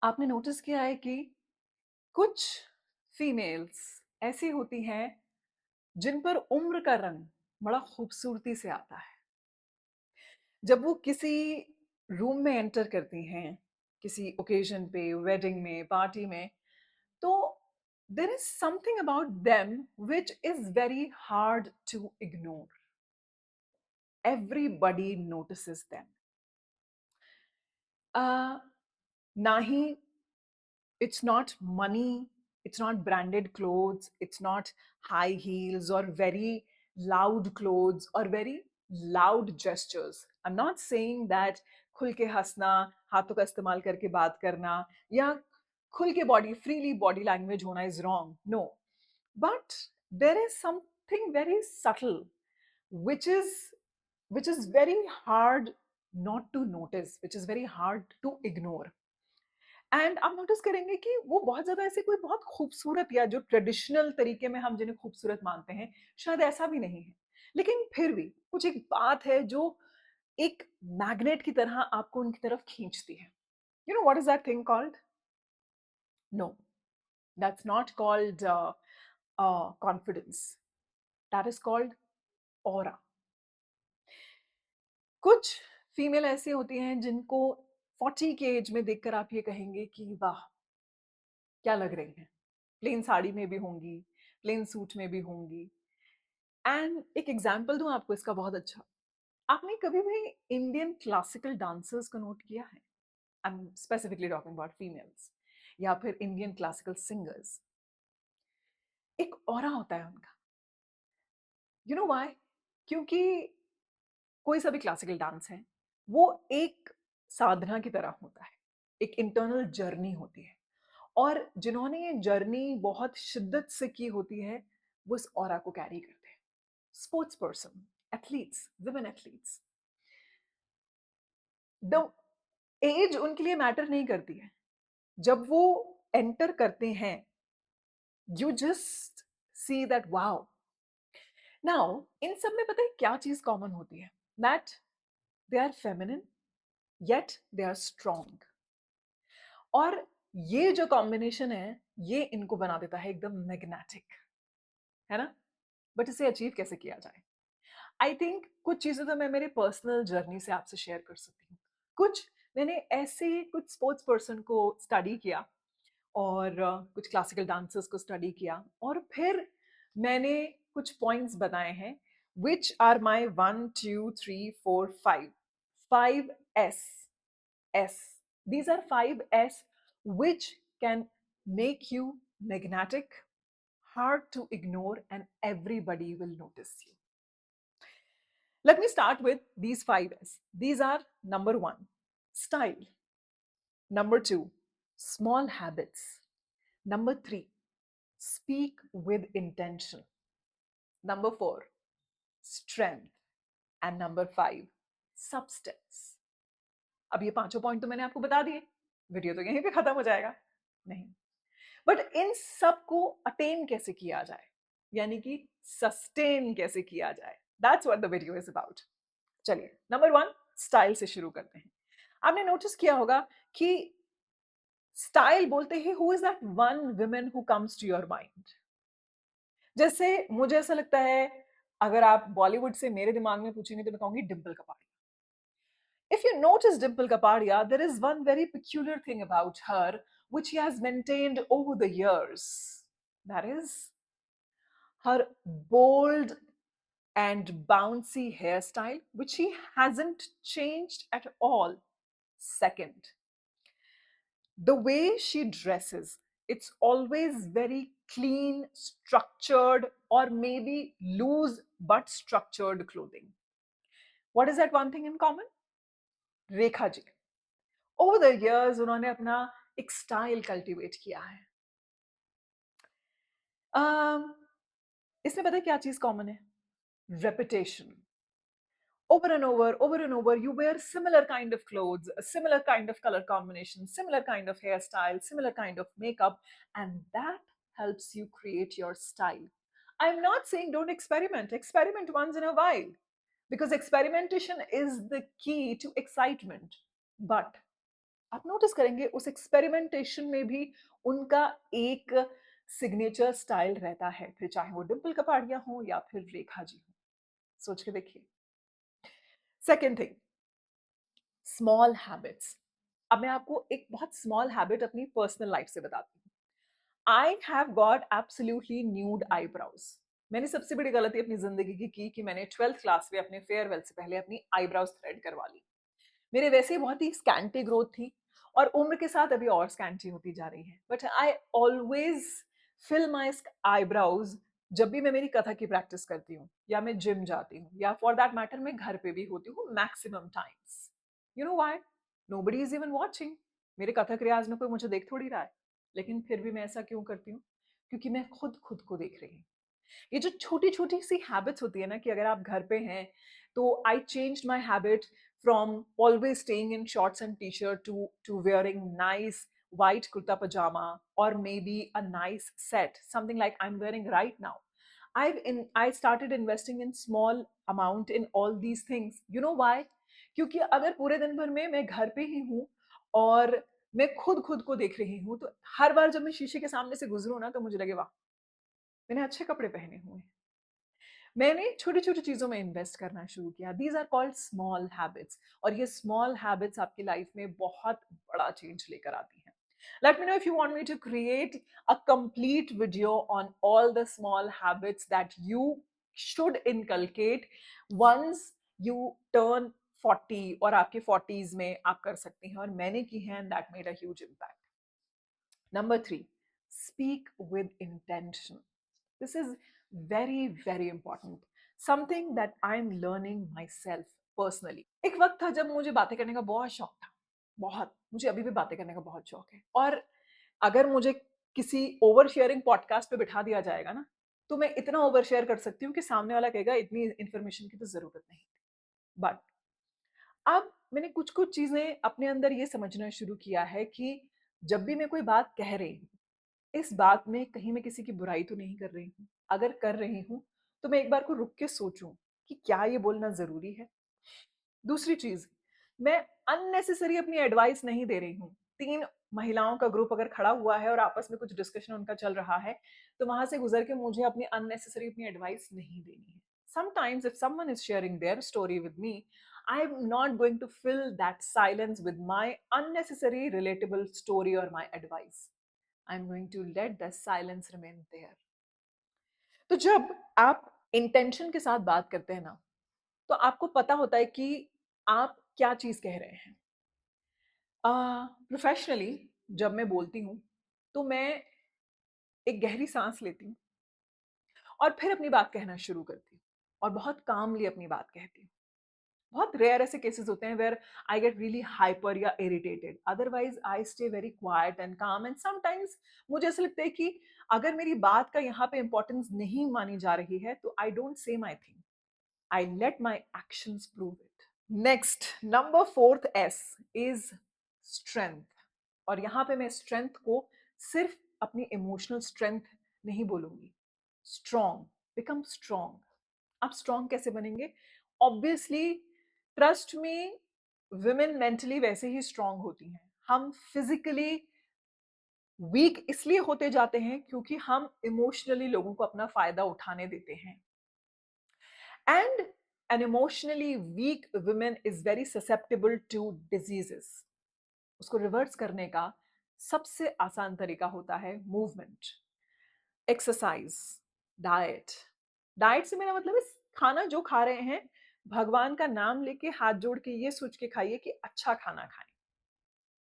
आपने नोटिस किया है कि कुछ फीमेल्स ऐसी होती हैं जिन पर उम्र का रंग बड़ा खूबसूरती से आता है। जब वो किसी रूम में एंटर करती हैं, किसी ओकेजन पे, वेडिंग में, पार्टी में, तो there is something about them which is very hard to ignore. Everybody notices them. ना ही it's not money, it's not branded clothes, it's not high heels or very loud clothes or very loud gestures. I'm not saying that खुल के हंसना, हाथों का इस्तेमाल करके बात करना या खुल के बॉडी फ्रीली बॉडी लैंग्वेज होना is wrong, no, but there is something very subtle which is which is very hard not to notice, which is very hard to ignore. And आप नोटिस करेंगे कि वो बहुत ज्यादा ऐसे कोई बहुत खूबसूरत या जो ट्रेडिशनल तरीके में हम जिन्हें खूबसूरत मानते हैं शायद ऐसा भी नहीं है, लेकिन फिर भी कुछ एक बात है जो एक मैग्नेट की तरह आपको उनकी तरफ खींचती है। You know what is that thing called? No, that's not called confidence, that is called aura. कुछ फीमेल ऐसी होती हैं जिनको 40 के एज में देखकर आप ये कहेंगे कि वाह क्या लग रही हैं। प्लेन साड़ी में भी होंगी, प्लेन सूट में भी होंगी। एंड एक एग्जाम्पल दूं आपको इसका बहुत अच्छा। आपने कभी भी इंडियन क्लासिकल डांसर्स को नोट किया है? I am specifically talking about females, या फिर इंडियन क्लासिकल सिंगर्स। एक ऑरा होता है उनका। You know why? क्योंकि कोई सा भी क्लासिकल डांस है, वो एक साधना की तरह होता है, एक इंटरनल जर्नी होती है। और जिन्होंने ये जर्नी बहुत शिद्दत से की होती है, वो इस ऑरा को कैरी करते हैं। Sports person, athletes, women athletes, the age उनके लिए मैटर नहीं करती है। जब वो एंटर करते हैं, you just see that wow. Now इन सब में पता है क्या चीज कॉमन होती है? That they are feminine yet they are strong. और ये जो कॉम्बिनेशन है, ये इनको बना देता है एकदम मैग्नेटिक, है ना? बट इसे अचीव कैसे किया जाए? आई थिंक कुछ चीजें तो मैं मेरे पर्सनल जर्नी से आपसे शेयर कर सकती हूँ। कुछ मैंने ऐसे कुछ स्पोर्ट्स पर्सन को स्टडी किया और कुछ क्लासिकल डांसर्स को स्टडी किया, और फिर मैंने कुछ पॉइंट्स बनाए हैं which are my 1 2 3 4 5 5 S S. These are 5 S which can make you magnetic, hard to ignore, and everybody will notice you. Let me start with these 5 S. These are: number 1, style; number 2, small habits; number 3, speak with intention; number 4, strength; and number 5, substance. अब ये पांचों point तो मैंने आपको बता दिए, video तो यहीं पे खत्म हो जाएगा नहीं। बट इन सब को अटेन कैसे किया जाए, यानी कि सस्टेन कैसे किया जाए, that's what the video is about. चलिए नंबर 1, स्टाइल से शुरू करते हैं। आपने नोटिस किया होगा कि स्टाइल बोलते ही who is that one woman who comes to your mind? जैसे मुझे ऐसा लगता है, अगर आप बॉलीवुड से मेरे दिमाग में पूछेंगे तो मैं कहूंगी Dimple Kapadia. If you notice Dimple Kapadia, there is one very peculiar thing about her which she has maintained over the years. That is her bold and bouncy hairstyle, which she hasn't changed at all. Second, the way she dresses, it's always very clean, structured, or maybe loose but structured clothing. What is that one thing in common? Rekha ji, over the years उन्होंने अपना एक style cultivate किया है। इसमें पता है क्या चीज कॉमन है? Reputation. over and over, you wear similar kind of clothes, a similar kind of color combination, similar kind of hairstyle, similar kind of makeup, and that helps you create your style. I'm not saying don't experiment. Experiment once in a while, because experimentation is the key to excitement. But आप notice करेंगे उस experimentation में भी उनका एक signature style रहता है, फिर चाहे वो डिम्पल कपाड़िया हो या फिर रेखा जी हो। सोच के देखिए। Second thing, small habits. अब मैं आपको एक बहुत स्मॉल हैबिट अपनी पर्सनल लाइफ से बताती हूँ। I have got absolutely nude eyebrows. मैंने सबसे बड़ी गलती अपनी जिंदगी की कि मैंने 12th क्लास में अपने फेयरवेल से पहले अपनी आईब्राउज थ्रेड करवा ली। मेरे वैसे ही बहुत ही स्कैंटी ग्रोथ थी और उम्र के साथ अभी और स्कैंटी होती जा रही है, but I always fill my eyebrows जब भी मैं मेरी कथा की प्रैक्टिस करती हूँ या मैं जिम जाती हूँ या फॉर दैट मैटर मैं घर पे भी होती हूँ maximum times. You know why? Nobody is even watching. मेरे कथक रियाज में कोई मुझे देख थोड़ी रहा है, लेकिन फिर भी मैं ऐसा क्यों करती हूँ? क्योंकि मैं खुद खुद को देख रही हूँ। ये जो छोटी छोटी सी हैबिट्स होती है ना, कि अगर आप घर पे हैं तो I change my habit from always staying in shorts and T shirt to wearing nice white kurta pajama or maybe a nice set, something like I'm wearing right now. I started investing in small amount in all these things. You know why? क्योंकि अगर पूरे दिन भर में मैं घर पे ही हूँ और मैं खुद खुद को देख रही हूँ, तो हर बार जब मैं शीशे के सामने से गुजरूँ ना, तो मुझे लगे वाह, मैंने अच्छे कपड़े पहने हुए हैं। मैंने छोटी छोटी चीजों में इन्वेस्ट करना शुरू किया। These are called small habits, और ये स्मॉल हैबिट्स आपकी लाइफ में बहुत बड़ा चेंज लेकर आती हैं। Let me know if you want me to create a complete video on all the small habits that you should inculcate once you turn 40, और आपके 40s में आप कर सकती हैं, और मैंने की हैं, and that made a huge impact. Number 3, speak with intention. This is very, very important. Something that I'm learning myself personally. एक वक्त था जब मुझे बातें करने का बहुत शौक था, बहुत, मुझे अभी भी बातें करने का बहुत शौक है। और अगर मुझे किसी ओवर शेयरिंग पॉडकास्ट पे बिठा दिया जाएगा ना, तो मैं इतना ओवर शेयर कर सकती हूँ कि सामने वाला कहेगा इतनी इंफॉर्मेशन की तो जरूरत नहीं। बट अब मैंने कुछ कुछ चीजें अपने अंदर ये समझना शुरू किया है कि जब भी मैं कोई बात कह रही हूँ, इस बात में कहीं मैं किसी की बुराई तो नहीं कर रही हूँ। अगर कर रही हूँ तो मैं एक बार को रुक के सोचूं कि क्या ये बोलना जरूरी है। दूसरी चीज, मैं अननेसेसरी अपनी एडवाइस नहीं दे रही हूँ। 3 महिलाओं का ग्रुप अगर खड़ा हुआ है और आपस में कुछ डिस्कशन उनका चल रहा है, तो वहां से गुजर के मुझे अपनी अननेसेसरी अपनी एडवाइस नहीं देनी है। Sometimes if someone is sharing their story with me, I'm not going to fill that silence with my unnecessary relatable story or my advice. I'm going to let the silence remain there. तो जब आप intention के साथ बात करते हैं ना, तो आपको पता होता है कि आप क्या चीज कह रहे हैं। प्रोफेशनली जब मैं बोलती हूँ, तो मैं एक गहरी सांस लेती हूँ और फिर अपनी बात कहना शुरू करती हूँ, और बहुत कामली अपनी बात कहती हूँ। बहुत रेयर ऐसे केसेस होते हैं where I get really hyper या irritated, otherwise I stay very quiet and calm. And sometimes मुझे ऐसा लगता है कि अगर मेरी बात का यहाँ पे इंपॉर्टेंस नहीं मानी जा रही है, तो I don't say my thing, I let my actions prove it. Next, number 4th S is strength. और यहाँ पे मैं स्ट्रेंथ को सिर्फ अपनी इमोशनल स्ट्रेंथ नहीं बोलूंगी। Strong, become strong. आप स्ट्रॉन्ग कैसे बनेंगे? Obviously, trust me, women mentally वैसे ही स्ट्रॉन्ग होती हैं। हम फिजिकली वीक इसलिए होते जाते हैं क्योंकि हम इमोशनली लोगों को अपना फायदा उठाने देते हैं। And an emotionally weak woman is very susceptible to diseases. उसको रिवर्स करने का सबसे आसान तरीका होता है मूवमेंट, एक्सरसाइज, डाइट। डाइट से मेरा मतलब है खाना जो खा रहे हैं, भगवान का नाम लेके हाथ जोड़ के ये सोच के खाइए कि अच्छा खाना खाएं।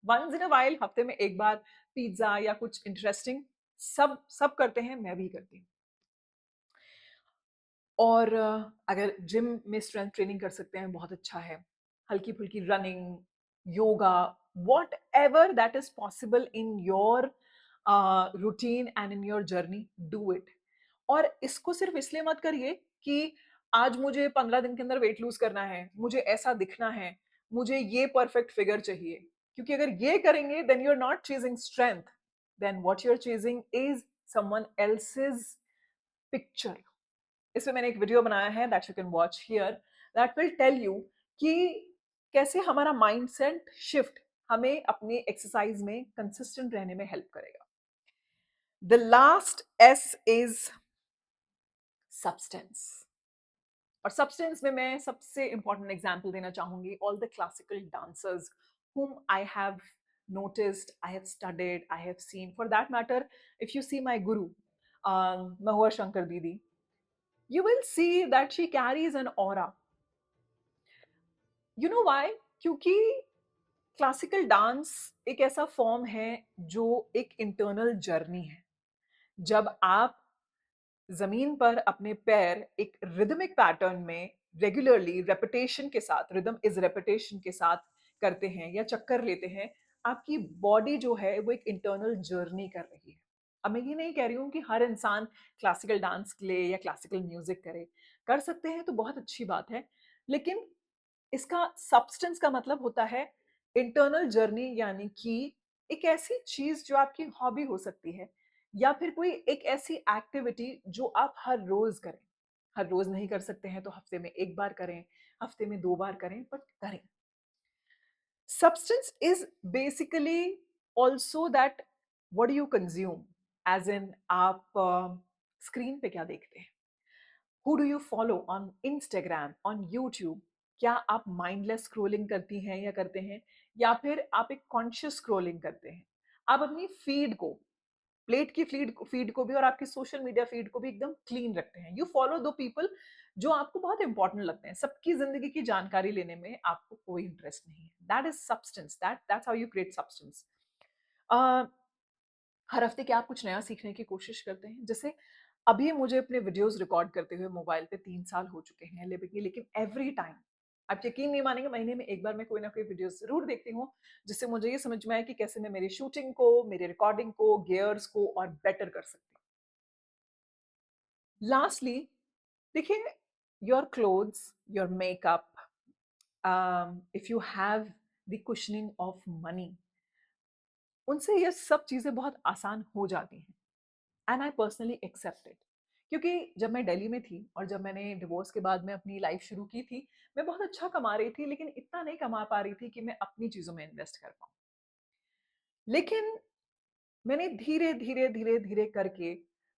वंस इन अ वाइल, हफ्ते में एक बार पिज्जा या कुछ इंटरेस्टिंग, सब सब करते हैं, मैं भी करती हूँ। और अगर जिम में स्ट्रेंथ ट्रेनिंग कर सकते हैं, बहुत अच्छा है। हल्की फुल्की running, yoga, what ever that is possible in your routine and in your journey, do it. और इसको सिर्फ इसलिए मत करिए कि आज मुझे 15 दिन के अंदर वेट लूज करना है, मुझे ऐसा दिखना है, मुझे ये परफेक्ट फिगर चाहिए। क्योंकि अगर ये करेंगे, then you are not chasing strength, then what you are chasing is someone else's picture. इसमें मैंने एक वीडियो बनाया है that you can watch here, that will tell you कि कैसे हमारा माइंडसेट शिफ्ट हमें अपने एक्सरसाइज में कंसिस्टेंट रहने में हेल्प करेगा। The last S is substance. और सब्सटेंस में मैं सबसे इंपॉर्टेंट एग्जाम्पल देना चाहूंगी, all the classical dancers whom I have noticed, I have studied, I have seen. For that matter, if you see my guru, Mahua Shankar Didi, you will see that she carries an aura. You know why? क्योंकि classical dance एक ऐसा form है जो एक internal journey है। जब आप जमीन पर अपने पैर एक रिदमिक पैटर्न में रेगुलरली रेपिटेशन के साथ, रिदम इज रेपिटेशन के साथ करते हैं या चक्कर लेते हैं, आपकी बॉडी जो है वो एक इंटरनल जर्नी कर रही है। अब मैं ये नहीं कह रही हूँ कि हर इंसान क्लासिकल डांस के लिए या क्लासिकल म्यूजिक करे, कर सकते हैं तो बहुत अच्छी बात है, लेकिन इसका सब्सटेंस का मतलब होता है इंटरनल जर्नी, यानी कि एक ऐसी चीज जो आपकी हॉबी हो सकती है या फिर कोई एक ऐसी एक्टिविटी जो आप हर रोज करें। हर रोज नहीं कर सकते हैं तो हफ्ते में एक बार करें, हफ्ते में 2 बार करें, बट करें। Substance is basically also that what do you consume, as in आप स्क्रीन पे क्या देखते हैं, who do you follow on Instagram, on YouTube? क्या आप माइंडलेस स्क्रोलिंग करती हैं या करते हैं, या फिर आप एक कॉन्शियस स्क्रोलिंग करते हैं? आप अपनी फीड को, प्लेट की फीड को भी और आपकी सोशल मीडिया फीड को भी एकदम क्लीन रखते हैं। यू फॉलो दो पीपल जो आपको बहुत इंपॉर्टेंट लगते हैं, सबकी जिंदगी की जानकारी लेने में आपको कोई इंटरेस्ट नहीं है। That is substance, that's how you create substance. हर हफ्ते क्या आप कुछ नया सीखने की कोशिश करते हैं? जैसे अभी मुझे अपने वीडियोस रिकॉर्ड करते हुए मोबाइल पे 3 साल हो चुके हैं, लेकिन एवरी टाइम, आप यकीन नहीं मानेंगे, महीने में एक बार मैं कोई ना कोई वीडियो जरूर देखती हूँ जिससे मुझे ये समझ में आए कि कैसे मैं मेरी शूटिंग को, मेरी रिकॉर्डिंग को, गियर्स को और बेटर कर सकती हूँ। लास्टली, देखिए, your clothes, your makeup, if you have the cushioning of money, उनसे ये सब चीजें बहुत आसान हो जाती हैं। And I personally accept it, क्योंकि जब मैं दिल्ली में थी और जब मैंने डिवोर्स के बाद में अपनी लाइफ शुरू की थी, मैं बहुत अच्छा कमा रही थी, लेकिन इतना नहीं कमा पा रही थी कि मैं अपनी चीजों में इन्वेस्ट कर पाऊँ। लेकिन मैंने धीरे धीरे धीरे धीरे करके,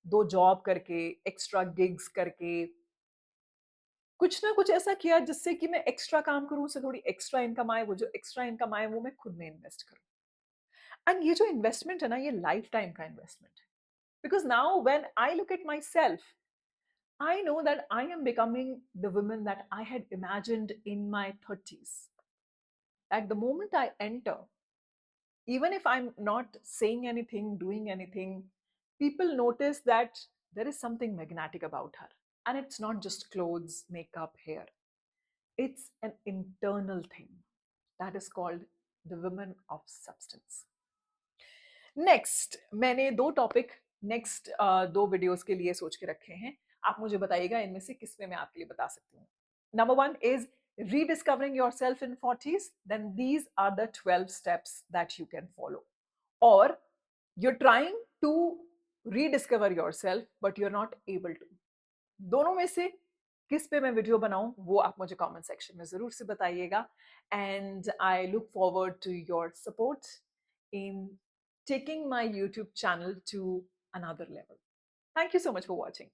2 जॉब करके, एक्स्ट्रा गिग्स करके, कुछ ना कुछ ऐसा किया जिससे कि मैं एक्स्ट्रा काम करूं, उससे थोड़ी एक्स्ट्रा इनकम आए, वो जो एक्स्ट्रा इनकम आए वो मैं खुद में इन्वेस्ट करूं। एंड ये जो इन्वेस्टमेंट है ना, ये लाइफ टाइम का इन्वेस्टमेंट है। Because now when I look at my self, I know that I am becoming the woman that I had imagined in my 30s. At the moment I enter, even if I'm not saying anything, doing anything, people notice that there is something magnetic about her. And it's not just clothes, makeup, hair. It's an internal thing that is called the woman of substance. Next, मैंने 2 topic next 2 videos के लिए सोच के रखे हैं। आप मुझे बताइएगा इनमें से किस में मैं आपके लिए बता सकती हूँ। Number 1 is rediscovering yourself in 40s, then these are the 12 steps that you can follow. Or you're trying to rediscover yourself but you're not able to. दोनों में से किस पे मैं वीडियो बनाऊं वो आप मुझे कमेंट सेक्शन में जरूर से बताइएगा। And I look forward to your support in taking my YouTube channel to another level. Thank you so much for watching.